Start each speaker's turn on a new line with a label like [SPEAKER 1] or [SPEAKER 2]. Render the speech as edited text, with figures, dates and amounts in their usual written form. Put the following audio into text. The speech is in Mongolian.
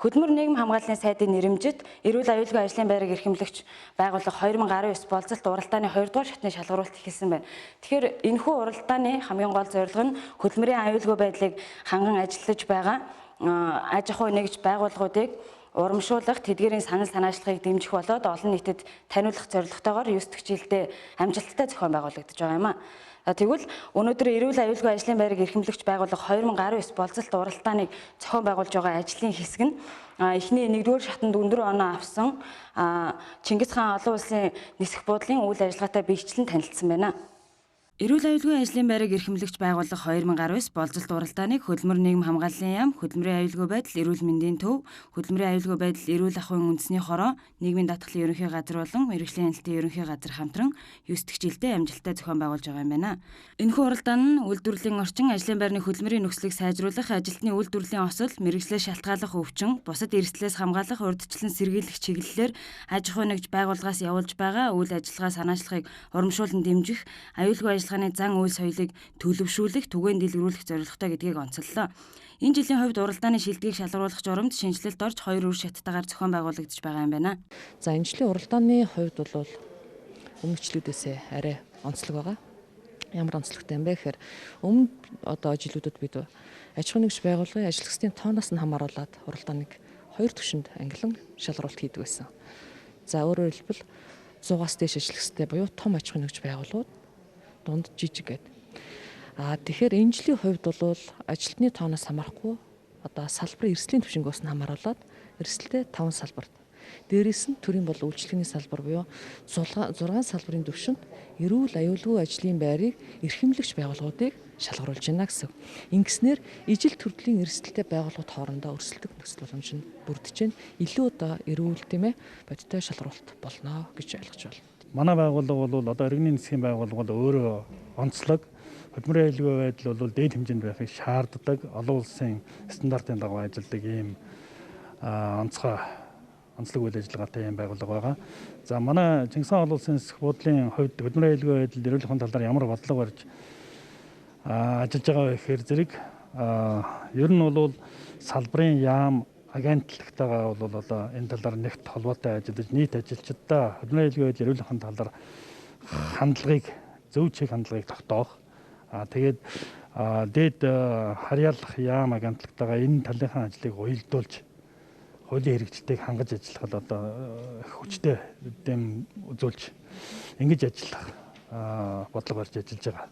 [SPEAKER 1] Хөдөлмөр нийгэм хамгааллын сайдын нэрэмжит эрүүл аюулгүй ажлын байрыг эрхэмлэгч байгууллага 2019 болцолт уралдааны 2 дугаар шатны шалгаруулалт эхэлсэн байна. Тэгэхээр энэхүү уралдааны хамгийн гол зорилго нь хөдөлмөрийн аюулгүй байдлыг ханган ажиллаж байгаа аж ахуй нэгж байгууллагуудыг урамшуулах, тэдгээрийн санал санаачлагыг дэмжих болоод олон нийтэд таниулах зорилготойгоор 9 дахь жилдээ амжилттай зохион байгуулагдаж байгаа юм а. Тэгвэл өнөөдөр эрүүл аюулгүй ажлын байрыг эрхэмлэгч байгууллага 2019 болцолт уралдааныг зохион байгуулж байгаа ажлын хэсэг нь эхний 1-р шатанд өндөр оноо авсан Чингис хаан олон улсын нисэх буудлын үйл ажиллагаатай биечлэн танилцсан байна. Эрүүл аюулгүй ажлын байрыг эрхэмлэгч байгууллага 2019 болцолт уралдааныг хөдөлмөр нийгэм хамгааллын яам, хөдөлмөрийн аюулгүй байдал, эрүүл мэндийн төв, хөдөлмөрийн аюулгүй байдал, эрүүл ахуйн үндэсний хороо, нийгмийн даатгалын ерөнхий газар болон мэргэжлийн хяналтын ерөнхий газар хамтран 9 дахь жилдээ амжилттай зохион байгуулж байгаа юм байна. Энэхүү уралдаан нь үйлдвэрлэлийн орчин, ажлын байрны хөдөлмөрийн нөхцөлийг сайжруулах, ажилтны үйлдвэрлэлийн осол, мэргэжлээс шалтгааллах өвчин, бусад эрсдлээс хамгаалах, урьдчилан сэргийлэх чиглэлээр аж ахуй нэгж байгууллагаас явуулж байгаа үйл ажиллагаа санаачлагыг урамшуулан дэмжих, аюулгүй ажиллагааны зан үйл соёлыг төлөвшүүлэх, түгээн дэлгэрүүлэх зорилготой гэдгийг онцоллоо. Энэ жилийн хувьд уралдааны шилдгийг шалгаруулах журамд шинжилэлт орж 2 үр шаттайгаар зохион байгуулагдаж байгаа юм байна.
[SPEAKER 2] За энэ жилийн уралдааны хувьд бол өмнөх жилүүдээс арай онцлог байгаа. Ямар онцлогтой юм бэ гэхээр өмнө жилүүдэд бид аж ахуй нэгж байгууллагын ажилчдын тооноос нь хамааруулаад уралдааныг 2 түвшинд ангилан шалгаруулалт хийдэг байсан. За өөрөөр хэлбэл 100-аас дээш ажилчтай буюу том аж ахуй нэгж байгууллагууд дунд жижиг гэдэг. Тэгэхээр энэ жилийн хувьд бол ажилтны тооноос хамаарахгүй салбарын эрсдлийн түвшингоос нь хамааруулаад эрсдэлтэй 5 салбарт. Дээрээс нь төрийн бол үйлчлэгээний салбар буюу 6 салбарын түвшинд эрүүл аюулгүй ажлын байрыг эрхэмлэгч байгууллагуудыг шалгаруулж байна гэсэн. Ингэснээр ижил төрлийн эрсдэлтэй байгууллагууд хоорондоо өрсөлдөх нөхцөл боломж нь бүрдэж байна. Илүү эрүүл бодиттой шалгаруулалт болно гэж ойлгож байна.
[SPEAKER 3] Манай байгууллага бол иргэний засгийн байгууллага бол өөрөө онцлог хөдөлмөрийн аюулгүй байдал бол дээд хэмжээнд байхыг шаарддаг олон улсын стандартын дагуу ажилладаг ийм онцлог үйл ажиллагаатай ийм байгууллага байгаа. За манай Чингис хаан олон улсын нисэх буудлын хувьд хөдөлмөрийн аюулгүй байдал эрүүл ахуйн талаар ямар бодлого барьж ажиллаж байгаа вэ гэхээр зэрэг ер нь бол салбарын яам агентлагтайгаа бол энэ талаар нэгт холбоотой ажиллаж нийт ажилчдаа хөдөлмөрийн аюулгүй байдал эрүүл ахуйн талаар зөв чиг хандлагыг тогтоох. Тэгээд дээд харьяалах яам агентлагтайгаа энэ талынхаа ажлыг уялдуулж хуулийн хэрэгжилтийг хангаж ажиллахад хүчтэй дэм үзүүлж ингэж ажиллах бодлого барьж ажиллаж байгаа.